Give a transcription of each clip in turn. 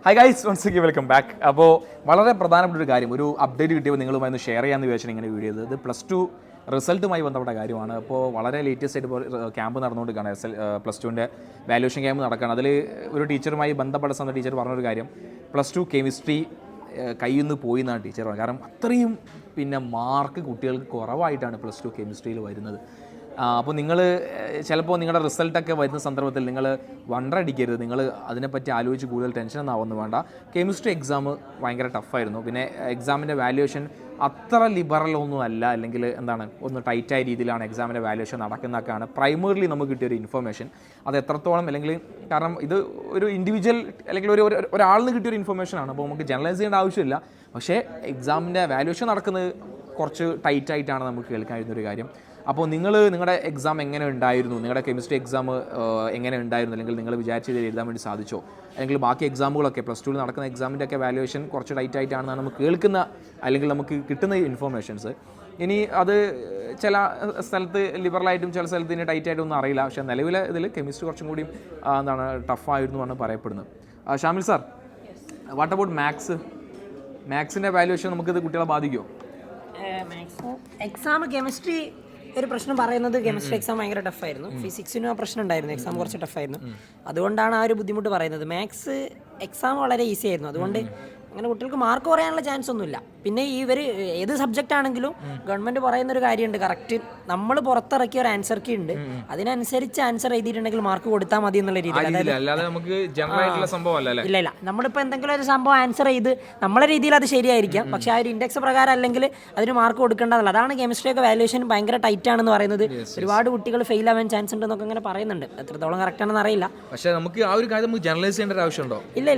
Hi guys, once again welcome back. അപ്പോൾ വളരെ പ്രധാനപ്പെട്ട ഒരു കാര്യം, ഒരു അപ്ഡേറ്റ് കിട്ടിയപ്പോൾ നിങ്ങളുമായി ഒന്ന് ഷെയർ ചെയ്യാമെന്ന് വിചാരിച്ചാണ് ഇങ്ങനെ വീഡിയോ ചെയ്തത്. ഇത് +2 റിസൾട്ടുമായി ബന്ധപ്പെട്ട കാര്യമാണ്. അപ്പോൾ വളരെ ലേറ്റസ്റ്റ് ആയിട്ട് ക്യാമ്പ് നടന്നുകൊണ്ടിരിക്കുകയാണ്. +2ൻ്റെ വാല്യൂഷൻ ക്യാമ്പ് നടക്കുകയാണ്. അതിൽ ഒരു ടീച്ചറുമായി ബന്ധപ്പെട്ട സമയത്ത് ടീച്ചർ പറഞ്ഞൊരു കാര്യം, +2 കെമിസ്ട്രി കയ്യിൽ നിന്ന് പോയി എന്നാണ് ടീച്ചർ പറഞ്ഞത്. കാരണം അത്രയും മാർക്ക് കുട്ടികൾക്ക് കുറവായിട്ടാണ് +2 കെമിസ്ട്രിയിൽ വരുന്നത്. അപ്പോൾ നിങ്ങൾ ചിലപ്പോൾ നിങ്ങളുടെ റിസൾട്ടൊക്കെ വരുന്ന സന്ദർഭത്തിൽ നിങ്ങൾ വണ്ടടിക്കരുത്, നിങ്ങൾ അതിനെപ്പറ്റി ആലോചിച്ച് കൂടുതൽ ടെൻഷനൊന്നും ആവുന്നു വേണ്ട. കെമിസ്ട്രി എക്സാം ഭയങ്കര ടഫായിരുന്നു. പിന്നെ എക്സാമിൻ്റെ വാല്യുവേഷൻ അത്ര ലിബറലൊന്നും അല്ല, അല്ലെങ്കിൽ ഒന്ന് ടൈറ്റായ രീതിയിലാണ് എക്സാമിൻ്റെ വാല്യുവേഷൻ നടക്കുന്നതൊക്കെയാണ് പ്രൈമറിലി നമുക്ക് കിട്ടിയൊരു ഇൻഫർമേഷൻ. അത് എത്രത്തോളം, അല്ലെങ്കിൽ കാരണം ഇത് ഒരു ഇൻഡിവിജ്വൽ അല്ലെങ്കിൽ ഒരാളിന് കിട്ടിയൊരു ഇൻഫർമേഷനാണ്. അപ്പോൾ നമുക്ക് ജനറലൈസ് ചെയ്യേണ്ട ആവശ്യമില്ല. പക്ഷേ എക്സാമിൻ്റെ വാല്യുവേഷൻ നടക്കുന്നത് കുറച്ച് ടൈറ്റായിട്ടാണ് നമുക്ക് കേൾക്കാൻ കഴിയുന്നൊരു കാര്യം. അപ്പോൾ നിങ്ങളുടെ എക്സാം എങ്ങനെ ഉണ്ടായിരുന്നു, നിങ്ങളുടെ കെമിസ്ട്രി എക്സാം എങ്ങനെ ഉണ്ടായിരുന്നു, അല്ലെങ്കിൽ നിങ്ങൾ വിചാരിച്ച രീതിയിൽ എഴുതാൻ വേണ്ടി സാധിച്ചോ, അല്ലെങ്കിൽ ബാക്കി എക്സാമുകളൊക്കെ +2 നടക്കുന്ന എക്സാമിൻ്റെ ഒക്കെ വാല്യുവേഷൻ കുറച്ച് ടൈറ്റായിട്ടാണെന്നാണ് നമുക്ക് കേൾക്കുന്ന അല്ലെങ്കിൽ നമുക്ക് കിട്ടുന്ന ഇൻഫർമേഷൻസ്. ഇനി അത് ചില സ്ഥലത്ത് ലിബറലായിട്ടും ചില സ്ഥലത്ത് ഇനി ടൈറ്റായിട്ടൊന്നും അറിയില്ല. പക്ഷേ നിലവിലെ ഇതിൽ കെമിസ്ട്രി കുറച്ചും കൂടി ടഫായിരുന്നു എന്നാണ് പറയപ്പെടുന്നത്. ഷാമിൽ സാർ, വാട്ട് അബൌട്ട് മാത്സിൻ്റെ വാല്യുവേഷൻ നമുക്കിത് കുട്ടികളെ ബാധിക്കുമോ? എക്സാം കെമിസ്ട്രി ഒരു പ്രശ്നം പറയുന്നത് കെമിസ്ട്രി എക്സാം ഭയങ്കര ടഫായിരുന്നു. ഫിസിക്സിനും ആ പ്രശ്നം ഉണ്ടായിരുന്നു, എക്സാം കുറച്ച് ടഫായിരുന്നു. അതുകൊണ്ടാണ് ആ ഒരു ബുദ്ധിമുട്ട് പറയുന്നത്. മാത്സ് എക്സാം വളരെ ഈസി ആയിരുന്നു. അതുകൊണ്ട് അങ്ങനെ കുട്ടികൾക്ക് മാർക്ക് കുറയാനുള്ള ചാൻസ് ഒന്നുമില്ല. പിന്നെ ഇവർ ഏത് സബ്ജക്റ്റ് ആണെങ്കിലും ഗവൺമെന്റ് പറയുന്ന ഒരു കാര്യമുണ്ട്, കറക്റ്റ് നമ്മൾ പുറത്തിറക്കിയ ഒരു ആൻസർ കീ ഉണ്ട്, അതിനനുസരിച്ച് ആൻസർ എഴുതിയിട്ടുണ്ടെങ്കിൽ മാർക്ക് കൊടുത്താൽ മതി എന്നുള്ള രീതിയിൽ. ഇല്ല, നമ്മളിപ്പോൾ എന്തെങ്കിലും ഒരു സംഭവം ആൻസർ ചെയ്ത് നമ്മളെ രീതിയിൽ അത് ശരിയായിരിക്കാം, പക്ഷെ ആ ഒരു ഇൻഡെക്സ് പ്രകാരം അല്ലെങ്കിൽ അതിന് മാർക്ക് കൊടുക്കേണ്ടതല്ല. അതാണ് കെമിസ്ട്രി ഒക്കെ വാല്യുവേഷൻ ഭയങ്കര ടൈറ്റ് ആണെന്ന് പറയുന്നത്. ഒരുപാട് കുട്ടികൾ ഫെയിൽ ആവാൻ ചാൻസ് ഉണ്ടെന്നൊക്കെ അങ്ങനെ പറയുന്നുണ്ട്. എത്രത്തോളം കറക്റ്റ് ആണെന്ന് അറിയില്ല. പക്ഷേ നമുക്ക് ആ ഒരു കാര്യം ജനറലൈസ് ചെയ്യേണ്ട ആവശ്യമുണ്ടോ? ഇല്ല,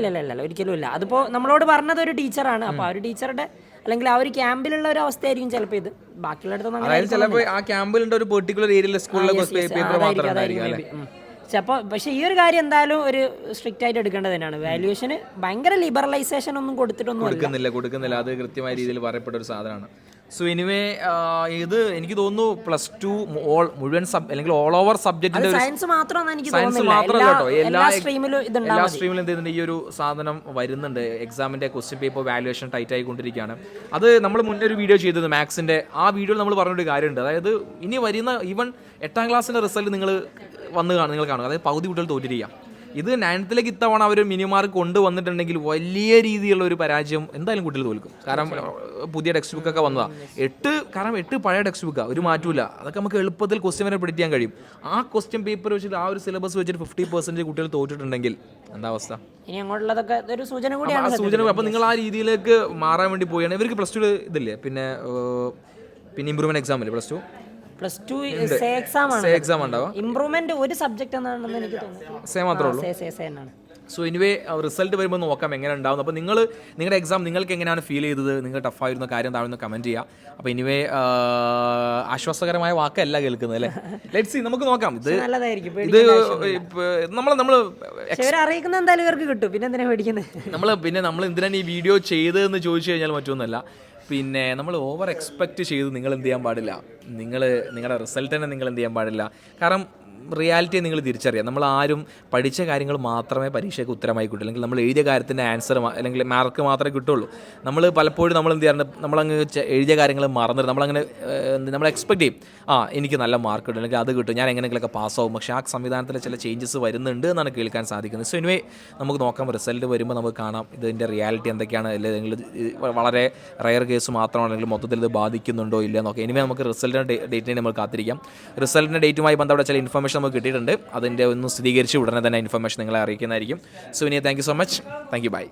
ഒരിക്കലും ഇല്ല. അതിപ്പോൾ നമ്മളോട് പറഞ്ഞത് ഒരു ടീച്ചറാണ്. അപ്പോൾ ആ ഒരു ടീച്ചറുടെ അല്ലെങ്കിൽ ആ ഒരു ക്യാമ്പിലുള്ള ഒരു അവസ്ഥയായിരിക്കും ചിലപ്പോൾ ഇത്. പക്ഷെ ഈ ഒരു കാര്യം എന്തായാലും ഒരു സ്ട്രിക്റ്റ് ആയിട്ട് എടുക്കേണ്ടത് തന്നെയാണ്. വാല്യുവേഷന് ഭയങ്കര ലിബറലൈസേഷൻ ഒന്നും കൊടുക്കുന്നില്ല. അത് കൃത്യമായ രീതിയിൽ പറയപ്പെട്ട ഒരു സാധനമാണ്. സോ എനിവേ, ഇത് എനിക്ക് തോന്നുന്നു +2 മുഴുവൻ അല്ലെങ്കിൽ ഓൾ ഓവർ സബ്ജക്റ്റിന്റെ സയൻസ് മാത്രമല്ല കേട്ടോ, എല്ലാ സ്ട്രീമിലും എന്ത് ഈ ഒരു സാധനം വരുന്നുണ്ട്. എക്സാമിന്റെ ക്വസ്റ്റ്യൻ പേപ്പർ വാല്യുവേഷൻ ടൈറ്റ് ആയിക്കൊണ്ടിരിക്കുകയാണ്. അത് നമ്മൾ മുന്നേ ഒരു വീഡിയോ ചെയ്തത് മാത്സിന്റെ, ആ വീഡിയോയിൽ നമ്മൾ പറഞ്ഞൊരു കാര്യമുണ്ട്. അതായത് ഇനി വരുന്ന ഈവൻ 8ാം ക്ലാസ്സിന്റെ റിസൾട്ട് നിങ്ങൾ കാണുക, അതായത് പകുതി കുട്ടികൾ തോറ്റിരിക്കുക. ഇത് 9th ഇത്തവണ അവർ മിനിമാർക്ക് കൊണ്ടുവന്നിട്ടുണ്ടെങ്കിൽ വലിയ രീതിയിലുള്ള ഒരു പരാജയം എന്തായാലും കുട്ടികൾ തോൽക്കും. കാരണം പുതിയ ടെക്സ്റ്റ് ബുക്കൊക്കെ വന്നതാണ്. 8 പഴയ ടെക്സ്റ്റ് ബുക്കാണ്, ഒരു മാറ്റമില്ല. അതൊക്കെ നമുക്ക് എളുപ്പത്തിൽ ക്വസ്റ്റ്യൻ വരെ പ്രെഡിക്റ്റ് ചെയ്യാൻ കഴിയും. ആ ക്വസ്റ്റ്യൻ പേപ്പർ വെച്ചിട്ട്, ആ ഒരു സിലബസ് വെച്ചിട്ട് 50% കുട്ടികൾ തോറ്റിട്ടുണ്ടെങ്കിൽ എന്താ അവസ്ഥ? ഇനി അങ്ങോട്ടുള്ളതൊക്കെ ഒരു സൂചന കൂടിയാണ്. അപ്പോൾ നിങ്ങൾ ആ രീതിയിലേക്ക് മാറാൻ വേണ്ടി പോവുകയാണ്. ഇവർക്ക് +2 ഇതില്ലേ, പിന്നെ ഇമ്പ്രൂവ്മെന്റ് എക്സാം ഇല്ലേ +2 എക്സാം ഉണ്ടാവും. ഇംപ്രൂവ്മെന്റ് ഒരു സബ്ജക്ട് എന്നാണെന്ന് എനിക്ക് തോന്നുന്നു. സേ മാത്രമേ ഉള്ളൂ. സോ എനിവേ, റിസൾട്ട് വരുമ്പോൾ നോക്കാം എങ്ങനെ ഉണ്ടാവും. അപ്പോൾ നിങ്ങളുടെ എക്സാം നിങ്ങൾക്ക് എങ്ങനെയാണ് ഫീൽ ചെയ്തത്, നിങ്ങൾ ടഫായിരുന്ന കാര്യം താഴ്ന്ന് കമൻറ്റ് ചെയ്യുക. അപ്പോൾ എനിവേ, ആശ്വാസകരമായ വാക്കല്ല കേൾക്കുന്നത് അല്ലേ? ലെറ്റ്സ് സീ, നമുക്ക് നോക്കാം. ഇത് നമ്മൾ അറിയിക്കുന്ന എന്തായാലും ഇവർക്ക് കിട്ടും. പിന്നെ എന്തിനാ പേടിക്കുന്നത്? നമ്മൾ എന്തിനാണ് ഈ വീഡിയോ ചെയ്തതെന്ന് ചോദിച്ചു കഴിഞ്ഞാൽ മറ്റൊന്നുമല്ല, നമ്മൾ ഓവർ എക്സ്പെക്റ്റ് ചെയ്ത് നിങ്ങൾ എന്ത് ചെയ്യാൻ പാടില്ല, നിങ്ങളുടെ റിസൾട്ടിനെ നിങ്ങൾ എന്ത് ചെയ്യാൻ പാടില്ല. കാരണം റിയാലിറ്റിയെ നിങ്ങൾ തിരിച്ചറിയാം. നമ്മൾ ആരും പഠിച്ച കാര്യങ്ങൾ മാത്രമേ പരീക്ഷയ്ക്ക് ഉത്തരമായി കിട്ടൂ, അല്ലെങ്കിൽ നമ്മൾ എഴുതിയ കാര്യത്തിൻ്റെ ആൻസർ അല്ലെങ്കിൽ മാർക്ക് മാത്രമേ കിട്ടുള്ളൂ. നമ്മൾ പലപ്പോഴും നമ്മൾ എന്ത് ചെയ്യാറുണ്ട്, നമ്മളങ്ങ് എഴുതിയ കാര്യങ്ങൾ മറന്നിട്ട് നമ്മൾ എക്സ്പെക്ട് ചെയ്യും, എനിക്ക് നല്ല മാർക്ക് കിട്ടും, അല്ലെങ്കിൽ അത് കിട്ടും, ഞാൻ എങ്ങനെയെങ്കിലൊക്കെ പാസ്സാവും. പക്ഷേ ആ സംവിധാനത്തിൽ ചില ചേഞ്ചസ് വരുന്നുണ്ട് എന്നാണ് കേൾക്കാൻ സാധിക്കുന്നത്. സോ എനിവേ, നമുക്ക് നോക്കാം. റിസൾട്ട് വരുമ്പോൾ നമുക്ക് കാണാം ഇതിൻ്റെ റിയാലിറ്റി എന്തൊക്കെയാണ്, അല്ലെങ്കിൽ വളരെ റയർ കേസ് മാത്രമാണെങ്കിൽ മൊത്തത്തിൽ ഇത് ബാധിക്കുന്നുണ്ടോ ഇല്ല എന്നൊക്കെ. ഇനിമേ നമുക്ക് റിസൾട്ടിൻ്റെ ഡേറ്റിനെ നമ്മൾ കാത്തിരിക്കാം. റിസൾട്ടിൻ്റെ ഡേറ്റുമായി ബന്ധപ്പെട്ട ചില ഇൻഫർമേഷൻ നമുക്ക് കിട്ടിയിട്ടുണ്ട്. അതിൻ്റെ ഒന്ന് സ്ഥിരീകരിച്ച് ഉടനെ തന്നെ ഇൻഫർമേഷൻ നിങ്ങളെ അറിയിക്കുന്നതായിരിക്കും. സോ ഇനി thank you so much. Thank you, by.